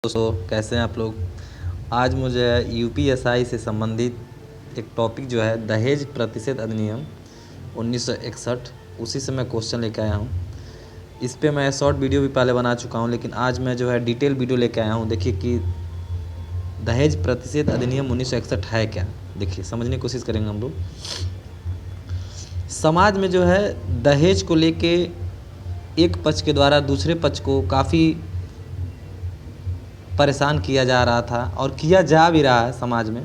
दोस्तों कैसे हैं आप लोग। आज मुझे यूपीएसआई से संबंधित एक टॉपिक जो है दहेज प्रतिशत अधिनियम 1961 उसी से मैं क्वेश्चन लेके आया हूँ। इस पे मैं शॉर्ट वीडियो भी पहले बना चुका हूँ, लेकिन आज मैं जो है डिटेल वीडियो लेके आया हूँ। देखिए कि दहेज प्रतिशत अधिनियम 1961 है क्या। देखिए समझने की कोशिश करेंगे हम लोग। समाज में जो है दहेज को लेके एक पक्ष के द्वारा दूसरे पक्ष को काफ़ी परेशान किया जा रहा था और किया जा भी रहा है समाज में।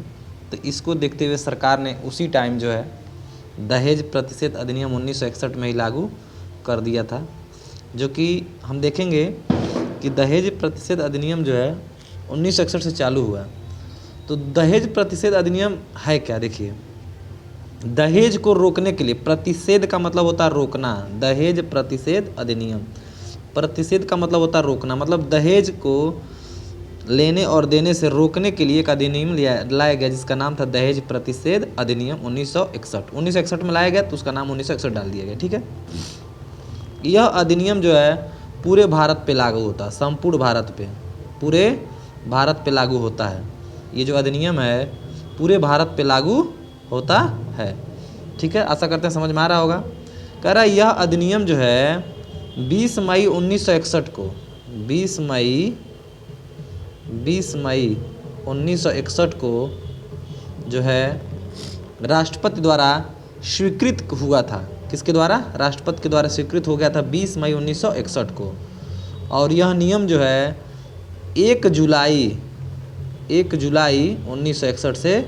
तो इसको देखते हुए सरकार ने उसी टाइम जो है दहेज प्रतिशत अधिनियम 1961 में ही लागू कर दिया था, जो कि हम देखेंगे कि दहेज प्रतिशत अधिनियम जो है 1961 से चालू हुआ। तो दहेज प्रतिशत अधिनियम है क्या। देखिए दहेज को रोकने के लिए, प्रतिषेध का मतलब होता है रोकना, दहेज प्रतिशत अधिनियम, प्रतिषेध का मतलब होता है रोकना, मतलब दहेज को लेने और देने से रोकने के लिए एक अधिनियम लाया गया जिसका नाम था दहेज प्रतिषेध अधिनियम 1961 में लाया गया, तो उसका नाम 1961 डाल दिया गया। ठीक है, यह अधिनियम जो है पूरे भारत पे लागू होता है, संपूर्ण भारत पे, पूरे भारत पे लागू होता है। ये जो अधिनियम है पूरे भारत पे लागू होता है। ठीक है, आशा करते हैं समझ में आ रहा होगा। कह रहा है यह अधिनियम जो है 20 मई 1961 को 20 मई 1961 को जो है राष्ट्रपति द्वारा स्वीकृत हुआ था। किसके द्वारा? राष्ट्रपति के द्वारा स्वीकृत हो गया था 20 मई 1961 को। और यह नियम जो है 1 जुलाई 1961 से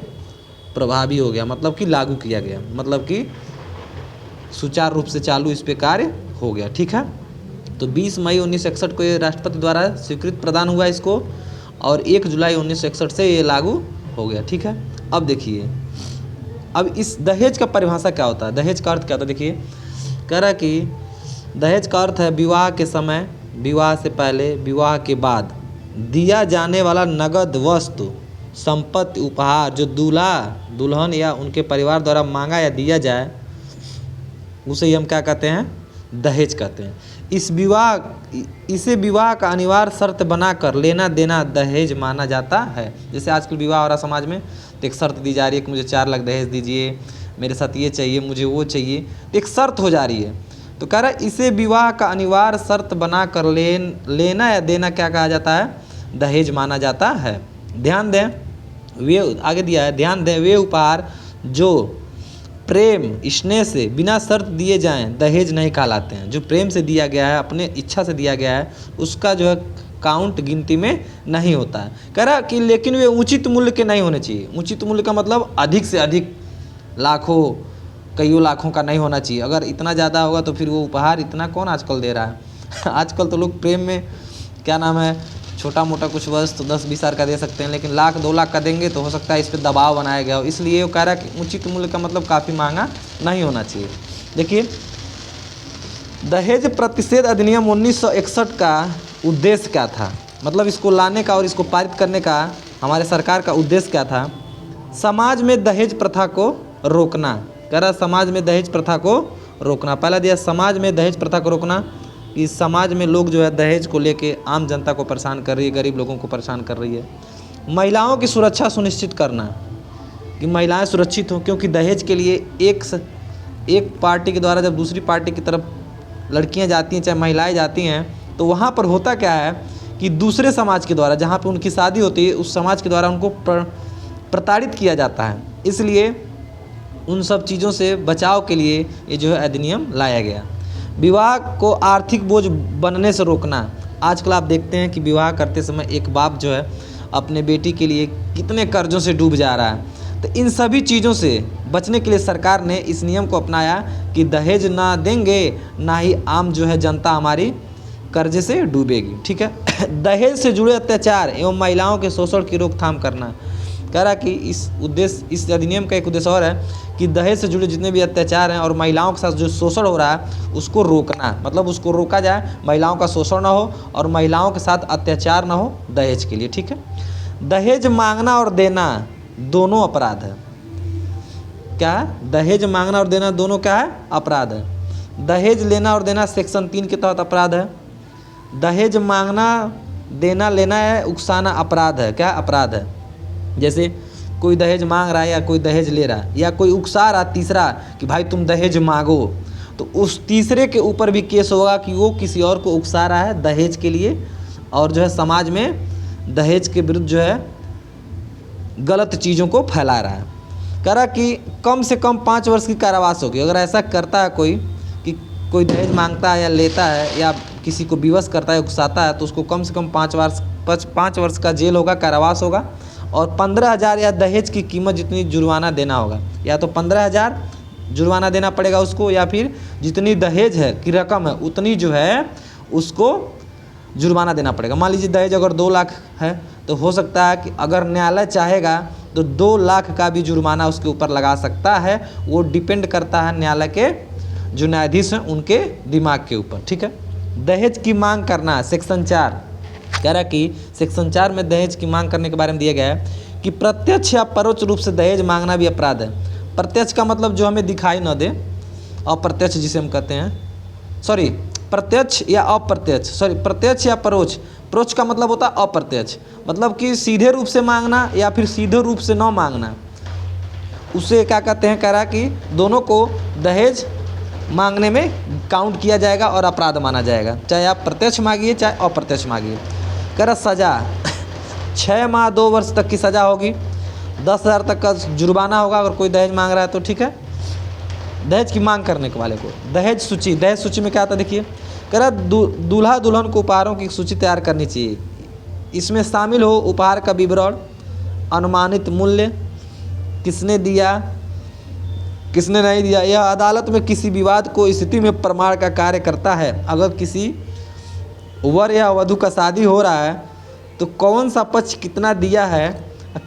प्रभावी हो गया, मतलब कि लागू किया गया, मतलब कि सुचारू रूप से चालू इस पे कार्य हो गया। ठीक है, तो 20 मई 1961 को ये राष्ट्रपति द्वारा स्वीकृत प्रदान हुआ इसको, और 1 जुलाई 1961 से ये लागू हो गया। ठीक है, अब देखिए अब इस दहेज का परिभाषा क्या होता है, दहेज का अर्थ क्या होता है। देखिए कह रहा कि दहेज का अर्थ है विवाह के समय, विवाह से पहले, विवाह के बाद दिया जाने वाला नगद वस्तु, संपत्ति, उपहार जो दूल्हा दुल्हन या उनके परिवार द्वारा मांगा या दिया जाए, उसे ही हम क्या कहते हैं, दहेज कहते हैं। इसे विवाह का अनिवार्य शर्त बनाकर लेना देना दहेज माना जाता है। जैसे आजकल विवाह हो रहा समाज में, तो एक शर्त दी जा रही है कि मुझे 4 लाख दहेज दीजिए, मेरे साथ ये चाहिए, मुझे वो चाहिए, एक शर्त हो जा रही है। तो कह रहा है इसे विवाह का अनिवार्य शर्त बनाकर लेना या देना क्या कहा जाता है, दहेज माना जाता है। ध्यान दें, वे आगे दिया है, ध्यान दें वे उपहार जो प्रेम स्नेह से बिना शर्त दिए जाएं दहेज नहीं कहलाते हैं। जो प्रेम से दिया गया है, अपने इच्छा से दिया गया है, उसका जो है काउंट गिनती में नहीं होता है। कह रहा कि लेकिन वे उचित मूल्य के नहीं होने चाहिए। उचित मूल्य का मतलब अधिक से अधिक लाखों कईयों लाखों का नहीं होना चाहिए। अगर इतना ज़्यादा होगा तो फिर वो उपहार इतना कौन आजकल दे रहा है। आजकल तो लोग प्रेम में क्या नाम है, छोटा मोटा कुछ वस्तु 10-20 हज़ार का दे सकते हैं, लेकिन 1-2 लाख का देंगे तो हो सकता है इस पर दबाव बनाया गया हो। इसलिए वो कह रहा है कि उचित मूल्य का मतलब काफ़ी महंगा नहीं होना चाहिए। देखिए दहेज प्रतिषेध अधिनियम 1961 का उद्देश्य क्या था, मतलब इसको लाने का और इसको पारित करने का हमारे सरकार का उद्देश्य क्या था। समाज में दहेज प्रथा को रोकना। कह रहा समाज में दहेज प्रथा को रोकना। पहला दिया समाज में दहेज प्रथा को रोकना, कि समाज में लोग जो है दहेज को लेके आम जनता को परेशान कर रही है, गरीब लोगों को परेशान कर रही है। महिलाओं की सुरक्षा सुनिश्चित करना, कि महिलाएं सुरक्षित हों, क्योंकि दहेज के लिए एक पार्टी के द्वारा जब दूसरी पार्टी की तरफ लड़कियां जाती हैं, चाहे महिलाएं जाती हैं, तो वहाँ पर होता क्या है कि दूसरे समाज के द्वारा जहाँ पर उनकी शादी होती है, उस समाज के द्वारा उनको प्रताड़ित किया जाता है। इसलिए उन सब चीज़ों से बचाव के लिए ये जो है अधिनियम लाया गया। विवाह को आर्थिक बोझ बनने से रोकना। आजकल आप देखते हैं कि विवाह करते समय एक बाप जो है अपने बेटी के लिए कितने कर्जों से डूब जा रहा है। तो इन सभी चीज़ों से बचने के लिए सरकार ने इस नियम को अपनाया कि दहेज ना देंगे, ना ही आम जो है जनता हमारी कर्जे से डूबेगी। ठीक है, दहेज से जुड़े अत्याचार एवं महिलाओं के शोषण की रोकथाम करना। कह रहा कि इस अधिनियम का एक उद्देश्य और है कि दहेज से जुड़े जितने भी अत्याचार हैं और महिलाओं के साथ जो शोषण हो रहा है उसको रोकना, मतलब उसको रोका जाए, महिलाओं का शोषण ना हो और महिलाओं के साथ अत्याचार ना हो दहेज के लिए। ठीक है, दहेज मांगना और देना दोनों अपराध है। क्या है? दहेज मांगना और देना दोनों क्या है? अपराध है। दहेज लेना और देना सेक्शन 3 के तहत अपराध है। दहेज मांगना देना लेना है, उकसाना अपराध है। क्या अपराध है? जैसे कोई दहेज मांग रहा है या कोई दहेज ले रहा है या कोई उकसा रहा तीसरा कि भाई तुम दहेज मांगो, तो उस तीसरे के ऊपर भी केस होगा कि वो किसी और को उकसा रहा है दहेज के लिए और जो है समाज में दहेज के विरुद्ध जो है गलत चीज़ों को फैला रहा है। कह रहा कि कम से कम 5 वर्ष की कारावास होगी। अगर ऐसा करता है कोई कि कोई दहेज मांगता है या लेता है या किसी को विवश करता है, उकसाता है, तो उसको कम से कम 5 वर्ष का जेल होगा, कारावास होगा और 15,000 या दहेज की कीमत जितनी जुर्माना देना होगा। या तो 15,000 जुर्माना देना पड़ेगा उसको या फिर जितनी दहेज है की रकम है उतनी जो है उसको जुर्माना देना पड़ेगा। मान लीजिए दहेज अगर 2 लाख है तो हो सकता है कि अगर न्यायालय चाहेगा तो 2 लाख का भी जुर्माना उसके ऊपर लगा सकता है। वो डिपेंड करता है न्यायालय के जो न्यायाधीश हैं उनके दिमाग के ऊपर। ठीक है। दहेज की मांग करना, सेक्शन 4 कह रहा कि सेक्शन 4 में दहेज की मांग करने के बारे में दिया गया है कि प्रत्यक्ष या परोक्ष रूप से दहेज मांगना भी अपराध है। प्रत्यक्ष का मतलब जो हमें दिखाई न दे, अप्रत्यक्ष जिसे हम कहते हैं, सॉरी प्रत्यक्ष या अप्रत्यक्ष, सॉरी प्रत्यक्ष या परोक्ष। परोक्ष का मतलब होता है अप्रत्यक्ष, मतलब कि सीधे रूप से मांगना या फिर सीधे रूप से न मांगना, उसे क्या कहते हैं? कह रहा कि दोनों को दहेज मांगने में काउंट किया जाएगा और अपराध माना जाएगा, चाहे आप प्रत्यक्ष मांगिए चाहे अप्रत्यक्ष मांगिए। कह रहा सज़ा 6 माह 2 वर्ष तक की सज़ा होगी, 10,000 तक का जुर्माना होगा अगर कोई दहेज मांग रहा है तो। ठीक है। दहेज की मांग करने के वाले को दहेज सूची, दहेज सूची में क्या आता है देखिए। कह रहा दूल्हा दुल्हन को उपहारों की सूची तैयार करनी चाहिए। इसमें शामिल हो उपहार का विवरण, अनुमानित मूल्य, किसने दिया किसने नहीं दिया। यह अदालत में किसी विवाद को स्थिति में प्रमाण का कार्य करता है। अगर किसी वर या वधू का शादी हो रहा है तो कौन सा पक्ष कितना दिया है,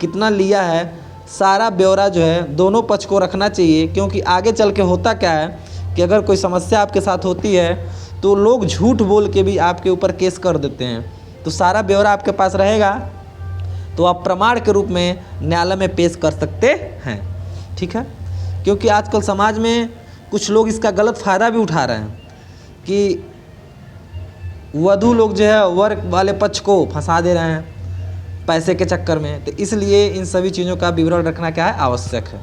कितना लिया है, सारा ब्यौरा जो है दोनों पक्ष को रखना चाहिए। क्योंकि आगे चल के होता क्या है कि अगर कोई समस्या आपके साथ होती है तो लोग झूठ बोल के भी आपके ऊपर केस कर देते हैं। तो सारा ब्यौरा आपके पास रहेगा तो आप प्रमाण के रूप में न्यायालय में पेश कर सकते हैं। ठीक है। क्योंकि आजकल समाज में कुछ लोग इसका गलत फ़ायदा भी उठा रहे हैं कि वधू लोग जो है वर वाले पक्ष को फंसा दे रहे हैं पैसे के चक्कर में। तो इसलिए इन सभी चीज़ों का विवरण रखना क्या है? आवश्यक है।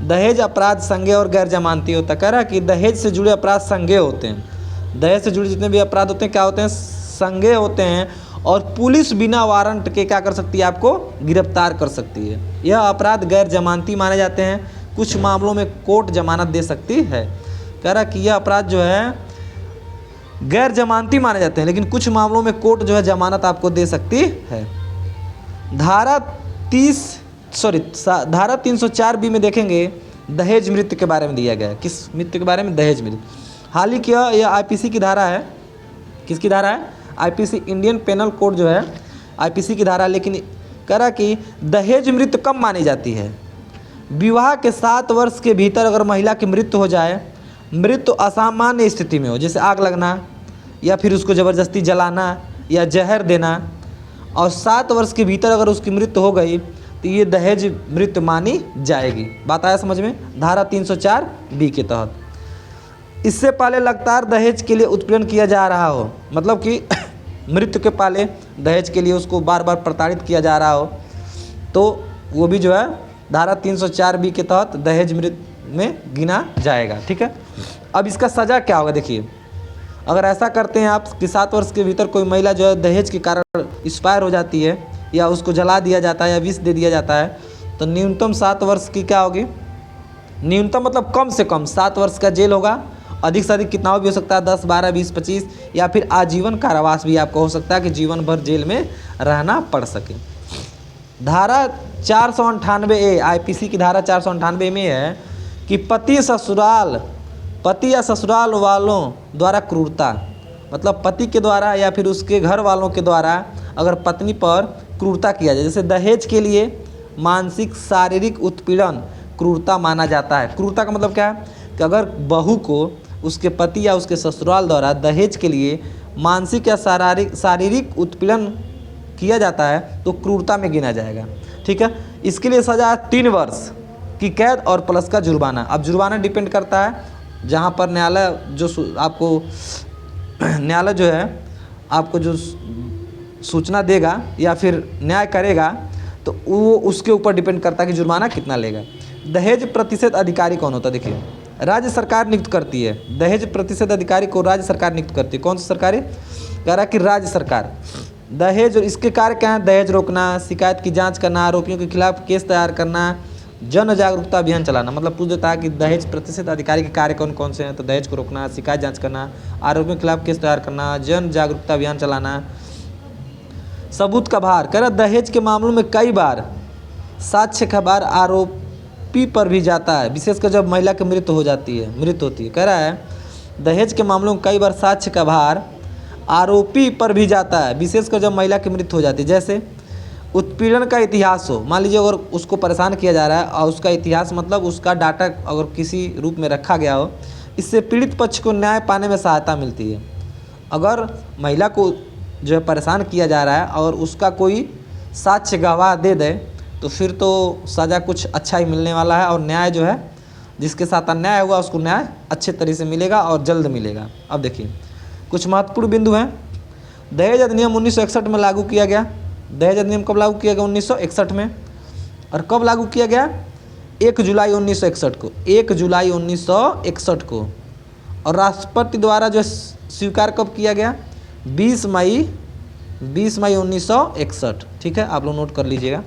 दहेज अपराध संज्ञेय और गैर जमानती होता। कह रहा है कि दहेज से जुड़े अपराध संज्ञेय होते हैं। दहेज से जुड़े जितने भी अपराध होते हैं क्या होते हैं? संज्ञेय होते हैं और पुलिस बिना वारंट के क्या कर सकती है? आपको गिरफ्तार कर सकती है। यह अपराध गैर जमानती माने जाते हैं। कुछ मामलों में कोर्ट जमानत दे सकती है। कह रहा कि यह अपराध जो है गैर जमानती माने जाते हैं लेकिन कुछ मामलों में कोर्ट जो है जमानत आपको दे सकती है। धारा 304B में देखेंगे दहेज मृत्यु के बारे में दिया गया है। किस मृत्यु के बारे में? दहेज मृत्यु। हाल ही क्या यह आईपीसी की धारा है। किसकी धारा है? आईपीसी, इंडियन पेनल कोड जो है आईपीसी की धारा। लेकिन कह रहा कि दहेज मृत्यु कब मानी जाती है? विवाह के 7 वर्ष के भीतर अगर महिला की मृत्यु हो जाए, मृत्यु असामान्य स्थिति में हो, जैसे आग लगना या फिर उसको ज़बरदस्ती जलाना या जहर देना, और 7 वर्ष के भीतर अगर उसकी मृत्यु हो गई तो ये दहेज मृत्यु मानी जाएगी। बात आया समझ में? धारा 304B के तहत। इससे पहले लगातार दहेज के लिए उत्पीड़न किया जा रहा हो, मतलब कि मृत्यु के पहले दहेज के लिए उसको बार बार प्रताड़ित किया जा रहा हो, तो वो भी जो है धारा 304B के तहत दहेज मृत्यु में गिना जाएगा। ठीक है। अब इसका सज़ा क्या होगा देखिए। अगर ऐसा करते हैं आप कि 7 वर्ष के भीतर कोई महिला जो है दहेज के कारण एक्सपायर हो जाती है या उसको जला दिया जाता है या विष दे दिया जाता है, तो न्यूनतम 7 वर्ष की क्या होगी? न्यूनतम मतलब कम से कम 7 वर्ष का जेल होगा। अधिक से अधिक कितना भी हो सकता है? 10, 12, 20, 25 या फिर आजीवन कारावास भी आपको हो सकता है कि जीवन भर जेल में रहना पड़ सके। धारा 498A आईपीसी की धारा 498 में है कि पति या ससुराल वालों द्वारा क्रूरता, मतलब पति के द्वारा या फिर उसके घर वालों के द्वारा अगर पत्नी पर क्रूरता किया जाए, जैसे दहेज के लिए मानसिक शारीरिक उत्पीड़न क्रूरता माना जाता है। क्रूरता का मतलब क्या है कि अगर बहू को उसके पति या उसके ससुराल द्वारा दहेज के लिए मानसिक या शारीरिक उत्पीड़न किया जाता है तो क्रूरता में गिना जाएगा। ठीक है। इसके लिए सज़ा 3 वर्ष की कैद और प्लस का जुर्माना। अब जुर्माना डिपेंड करता है जहाँ पर न्यायालय जो आपको न्यायालय जो है आपको जो सूचना देगा या फिर न्याय करेगा तो वो उसके ऊपर डिपेंड करता है कि जुर्माना कितना लेगा। दहेज प्रतिशत अधिकारी कौन होता है? देखिए, राज्य सरकार नियुक्त करती है। दहेज प्रतिशत अधिकारी को राज्य सरकार नियुक्त करती है। कौन सी सरकार है? कह रहा है कि राज्य सरकार। दहेज और इसके कार्य क्या हैं? दहेज रोकना, शिकायत की जांच करना, आरोपियों के खिलाफ केस तैयार करना, जन जागरूकता अभियान चलाना। मतलब पूछ देता है कि दहेज प्रतिशत अधिकारी के कार्य कौन कौन से हैं, तो दहेज को रोकना, शिकायत जांच करना, आरोपियों के खिलाफ केस तैयार करना, जन जागरूकता अभियान चलाना। सबूत का भार, कह रहा दहेज के मामलों में कई बार साक्ष्य का भार आरोपी पर भी जाता है, विशेषकर जब महिला की मृत्यु होती है। कह रहा है दहेज के मामलों में कई बार साक्ष्य का भार आरोपी पर भी जाता है, विशेषकर जब महिला की मृत्यु हो जाती है। जैसे उत्पीड़न का इतिहास हो, मान लीजिए अगर उसको परेशान किया जा रहा है और उसका इतिहास मतलब उसका डाटा अगर किसी रूप में रखा गया हो, इससे पीड़ित पक्ष को न्याय पाने में सहायता मिलती है। अगर महिला को जो है परेशान किया जा रहा है और उसका कोई साक्ष्य गवाह दे दे तो फिर तो सज़ा कुछ अच्छा ही मिलने वाला है और न्याय जो है जिसके साथ अन्याय हुआ उसको न्याय अच्छे तरीके से मिलेगा और जल्द मिलेगा। अब देखिए कुछ महत्वपूर्ण बिंदु हैं। दहेज अधिनियम 1961 में लागू किया गया। दहेज अधिनियम कब लागू किया गया? 1961 में। और कब लागू किया गया? 1 जुलाई 1961 को। 1 जुलाई 1961 को। और राष्ट्रपति द्वारा जो स्वीकार कब किया गया? 20 मई 1961। ठीक है, आप लोग नोट कर लीजिएगा।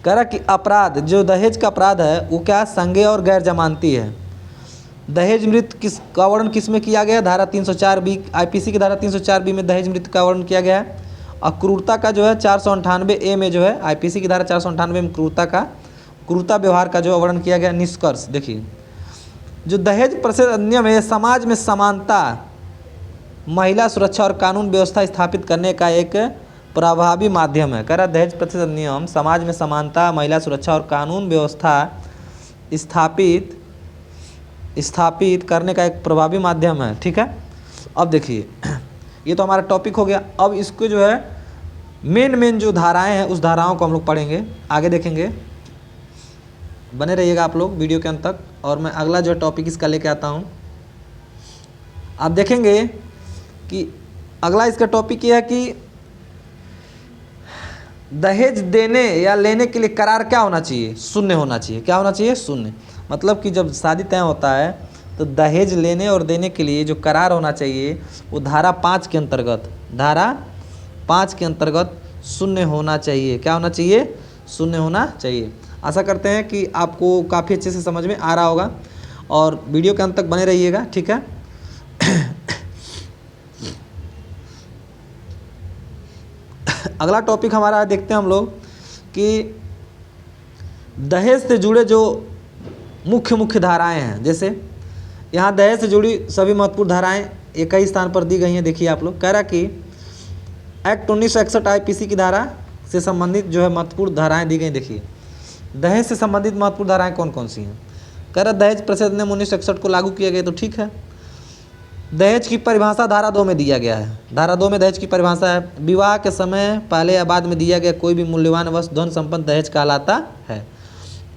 कह रहा कि अपराध जो दहेज का अपराध है वो क्या? संज्ञेय और गैर जमानती है। दहेज मृत्यु का वर्णन किस में किया गया? धारा 304B आईपीसी की धारा 304B में दहेज मृत्यु का वर्णन किया गया है। और क्रूरता का जो है 498A में जो है आईपीसी की धारा 498 में क्रूरता व्यवहार का जो वर्णन किया गया। निष्कर्ष देखिए, जो दहेज प्रतिशत अधिनियम है समाज में समानता, महिला सुरक्षा और कानून व्यवस्था स्थापित करने का एक प्रभावी माध्यम है। कह रहा दहेज प्रतिशत अधिनियम समाज में समानता, महिला सुरक्षा और कानून व्यवस्था स्थापित करने का एक प्रभावी माध्यम है। ठीक है, अब देखिए ये तो हमारा टॉपिक हो गया। अब इसको जो है मेन जो धाराएं हैं उस धाराओं को हम लोग पढ़ेंगे, आगे देखेंगे। बने रहिएगा आप लोग वीडियो के अंत तक। और मैं अगला जो टॉपिक इसका लेके आता हूँ। आप देखेंगे कि अगला इसका टॉपिक ये है कि दहेज देने या लेने के लिए करार क्या होना चाहिए? शून्य होना चाहिए। क्या होना चाहिए? शून्य। मतलब कि जब शादी तय होता है तो दहेज लेने और देने के लिए जो करार होना चाहिए वो धारा 5 के अंतर्गत शून्य होना चाहिए। क्या होना चाहिए? शून्य होना चाहिए। आशा करते हैं कि आपको काफ़ी अच्छे से समझ में आ रहा होगा और वीडियो के अंत तक बने रहिएगा। ठीक है, अगला टॉपिक हमारा देखते हैं हम लोग कि दहेज से जुड़े जो मुख्य धाराएं हैं। जैसे यहाँ दहेज से जुड़ी सभी महत्वपूर्ण धाराएं एक ही स्थान पर दी गई हैं। देखिए आप लोग, कह रहा कि एक्ट 1961 आईपीसी की धारा से संबंधित जो है महत्वपूर्ण धाराएं दी गई। देखिए दहेज से संबंधित महत्वपूर्ण धाराएं कौन कौन सी हैं? कह रहा दहेज प्रतिशत अधिनियम 1961 को लागू किया गया तो ठीक है। दहेज की परिभाषा धारा 2 में दिया गया है। धारा 2 में दहेज की परिभाषा है, विवाह के समय पहले या बाद में दिया गया कोई भी मूल्यवान वस्तु धन संपन्न दहेज कहलाता है।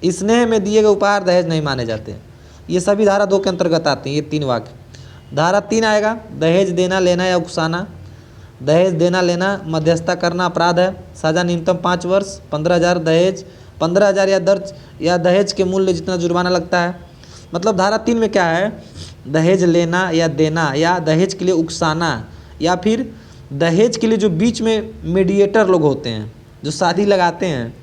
स्नेह में दिए गए उपहार दहेज नहीं माने जाते। ये सभी धारा 2 के अंतर्गत आते हैं। ये 3 वाक्य। धारा 3 आएगा दहेज देना, लेना या उकसाना। दहेज देना लेना मध्यस्थता करना अपराध है। सजा न्यूनतम 5 वर्ष, 15,000 या दहेज के मूल्य जितना जुर्माना लगता है। मतलब धारा 3 में क्या है? दहेज लेना या देना या दहेज के लिए उकसाना या फिर दहेज के लिए जो बीच में मीडिएटर लोग होते हैं जो शादी लगाते हैं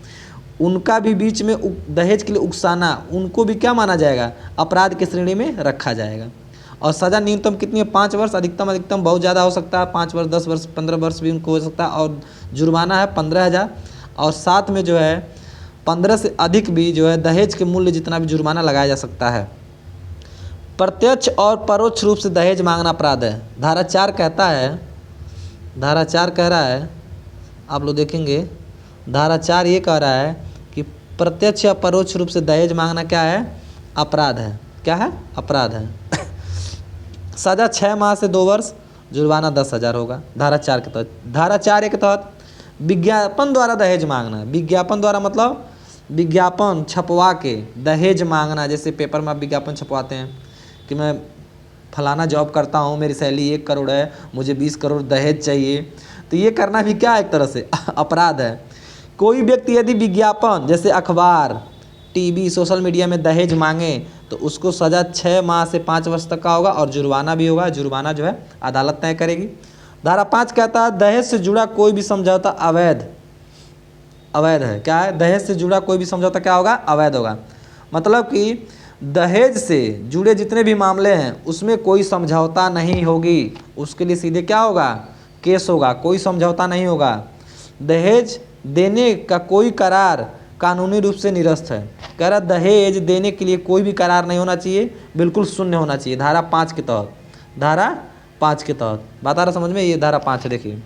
उनका भी बीच में दहेज के लिए उकसाना, उनको भी क्या माना जाएगा? अपराध की श्रेणी में रखा जाएगा। और सज़ा न्यूनतम कितनी है? 5 वर्ष। अधिकतम बहुत ज़्यादा हो सकता है, 5 वर्ष, 10 वर्ष, 15 वर्ष भी उनको हो सकता है। और जुर्माना है 15,000 और साथ में जो है 15 से अधिक भी जो है दहेज के मूल्य जितना भी जुर्माना लगाया जा सकता है। प्रत्यक्ष और परोक्ष रूप से दहेज मांगना अपराध है। धारा 4 कहता है, धारा 4 कह रहा है, आप लोग देखेंगे धारा 4 ये कह रहा है कि प्रत्यक्ष या परोक्ष रूप से दहेज मांगना क्या है? अपराध है। क्या है? अपराध है। सजा 6 माह से 2 वर्ष, जुर्माना 10,000 होगा धारा 4 के तहत। धारा 4 के तहत विज्ञापन द्वारा दहेज मांगना। विज्ञापन द्वारा मतलब विज्ञापन छपवा के दहेज मांगना। जैसे पेपर में आप विज्ञापन छपवाते हैं कि मैं फलाना जॉब करता हूँ, मेरी सैलरी 1 करोड़ है, मुझे 20 करोड़ दहेज चाहिए, तो ये करना भी क्या एक तरह से अपराध है। कोई व्यक्ति यदि विज्ञापन जैसे अखबार, टीवी, सोशल मीडिया में दहेज मांगे तो उसको सज़ा 6 माह से 5 वर्ष तक का होगा और जुर्माना भी होगा। जुर्माना जो है अदालत तय करेगी। धारा 5 कहता है दहेज से जुड़ा कोई भी समझौता अवैध है। क्या है? दहेज से जुड़ा कोई भी समझौता क्या होगा? अवैध होगा। मतलब कि दहेज से जुड़े जितने भी मामले हैं उसमें कोई समझौता नहीं होगी, उसके लिए सीधे क्या होगा? केस होगा, कोई समझौता नहीं होगा। दहेज देने का कोई करार कानूनी रूप से निरस्त है। कह रहा दहेज देने के लिए कोई भी करार नहीं होना चाहिए, बिल्कुल शून्य होना चाहिए। धारा 5 के तहत, धारा 5 के तहत बात आ रहा समझ में? ये धारा 5 है। देखिए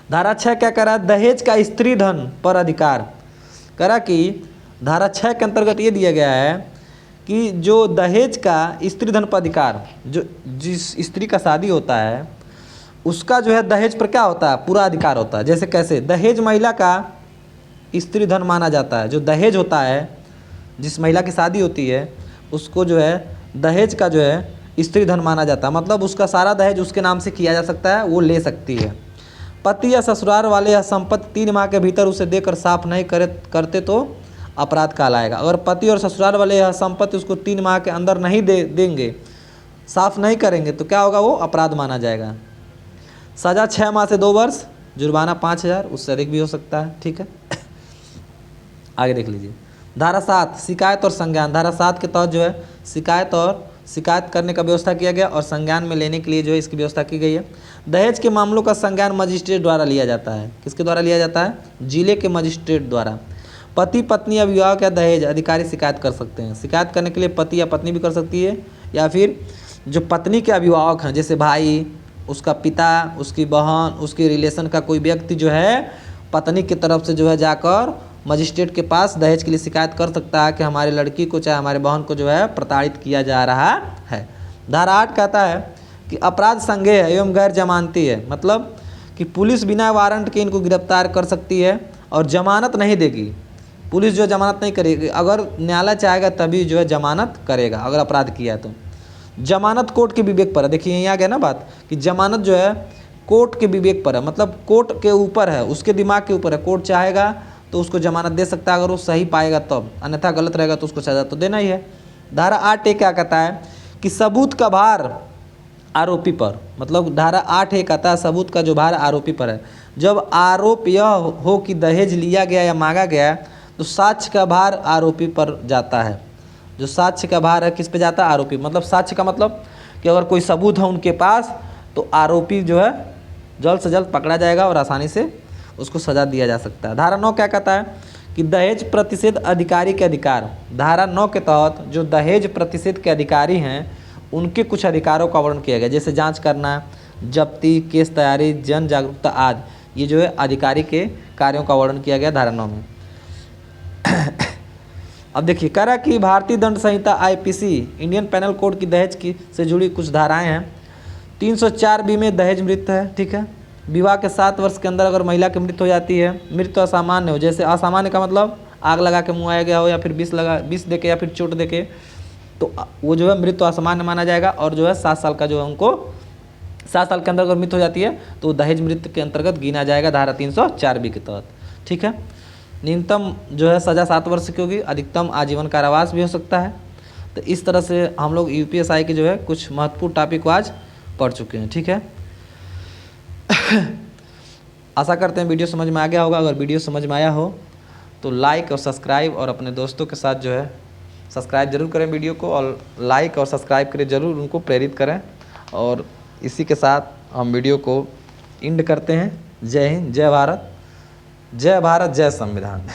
धारा 6 क्या कह रहा है? दहेज का स्त्री धन पर अधिकार। कह रहा कि धारा 6 के अंतर्गत ये दिया गया है कि जो दहेज का स्त्री धन पर अधिकार, जो जिस स्त्री का शादी होता है उसका जो है दहेज पर क्या होता है? पूरा अधिकार होता है। जैसे कैसे? दहेज महिला का स्त्री धन माना जाता है। जो दहेज होता है, जिस महिला की शादी होती है उसको जो है दहेज का जो है स्त्री धन माना जाता है। मतलब उसका सारा दहेज उसके नाम से किया जा सकता है, वो ले सकती है। पति या ससुराल वाले यह संपत्ति 3 माह के भीतर उसे देकर साफ नहीं करते तो अपराध कहलाएगा। अगर पति और ससुराल वाले यह संपत्ति उसको 3 माह के अंदर नहीं देंगे, साफ नहीं करेंगे तो क्या होगा? वो अपराध माना जाएगा। सज़ा 6 माह से 2 वर्ष, जुर्माना 5,000, उससे अधिक भी हो सकता है। ठीक है, आगे देख लीजिए। धारा 7 शिकायत और संज्ञान। धारा 7 के तहत जो है शिकायत करने का व्यवस्था किया गया और संज्ञान में लेने के लिए जो है इसकी व्यवस्था की गई है। दहेज के मामलों का संज्ञान मजिस्ट्रेट द्वारा लिया जाता है। किसके द्वारा लिया जाता है? जिले के मजिस्ट्रेट द्वारा। पति पत्नी अभिभावक या दहेज अधिकारी शिकायत कर सकते हैं। शिकायत करने के लिए पति या पत्नी भी कर सकती है, या फिर जो पत्नी के अभिभावक हैं जैसे भाई, उसका पिता, उसकी बहन, उसके रिलेशन का कोई व्यक्ति जो है पत्नी की तरफ से जो है जाकर मजिस्ट्रेट के पास दहेज के लिए शिकायत कर सकता है कि हमारी लड़की को चाहे हमारे बहन को जो है प्रताड़ित किया जा रहा है। धारा 8 कहता है कि अपराध संज्ञेय है एवं गैर जमानती है। मतलब कि पुलिस बिना वारंट के इनको गिरफ्तार कर सकती है और जमानत नहीं देगी। पुलिस जो जमानत नहीं करेगी, अगर न्यायालय चाहेगा तभी जो है जमानत करेगा अगर अपराध किया है तो। जमानत कोर्ट के विवेक पर है। देखिए यहाँ गया ना बात कि जमानत जो है कोर्ट के विवेक पर है, मतलब कोर्ट के ऊपर है, उसके दिमाग के ऊपर है। कोर्ट चाहेगा तो उसको जमानत दे सकता है अगर वो सही पाएगा तब, अन्यथा गलत रहेगा तो उसको सजा तो देना ही है। धारा 8A क्या कहता है कि सबूत का भार आरोपी पर। मतलब धारा 8A कहता है सबूत का जो भार आरोपी पर है। जब आरोप यह हो कि दहेज लिया गया या मांगा गया तो साक्ष्य का भार आरोपी पर जाता है। जो साक्ष्य का भार है किस पे जाता है? आरोपी। मतलब साक्ष्य का मतलब कि अगर कोई सबूत है उनके पास तो आरोपी जो है जल्द से जल्द पकड़ा जाएगा और आसानी से उसको सजा दिया जा सकता है। धारा 9 क्या कहता है कि दहेज प्रतिषेध अधिकारी के अधिकार। धारा 9 के तहत जो दहेज प्रतिषेध के अधिकारी हैं उनके कुछ अधिकारों का वर्णन किया गया, जैसे जांच करना, जब्ती, केस तैयारी, जन जागरूकता आदि। ये जो है अधिकारी के कार्यों का वर्णन किया गया धारा 9 में। अब देखिए कह रहा कि भारतीय दंड संहिता IPC इंडियन पेनल कोड की दहेज की से जुड़ी कुछ धाराएं हैं। 304B में दहेज मृत्यु है। ठीक है, विवाह के 7 वर्ष के अंदर अगर महिला की मृत्यु हो जाती है, मृत्यु असामान्य हो, जैसे असामान्य का मतलब आग लगा के मुँह आया गया हो या फिर विष दे के या फिर चोट दे के, तो वो जो है मृत्यु असामान्य माना जाएगा। और जो है 7 साल का जो है उनको 7 साल के अंदर अगर मृत्यु हो जाती है तो दहेज मृत्यु के अंतर्गत गिना जाएगा धारा 304B के तहत। ठीक है, न्यूनतम जो है सज़ा 7 वर्ष की होगी, अधिकतम आजीवन कारावास भी हो सकता है। तो इस तरह से हम लोग UPSI के जो है कुछ महत्वपूर्ण टॉपिक को आज पढ़ चुके हैं। ठीक है, आशा करते हैं वीडियो समझ में आ गया होगा। अगर वीडियो समझ में आया हो तो लाइक और सब्सक्राइब और अपने दोस्तों के साथ जो है सब्सक्राइब जरूर करें वीडियो को, और लाइक और सब्सक्राइब करें जरूर, उनको प्रेरित करें। और इसी के साथ हम वीडियो को एंड करते हैं। जय हिंद, जय भारत, जय भारत, जय संविधान।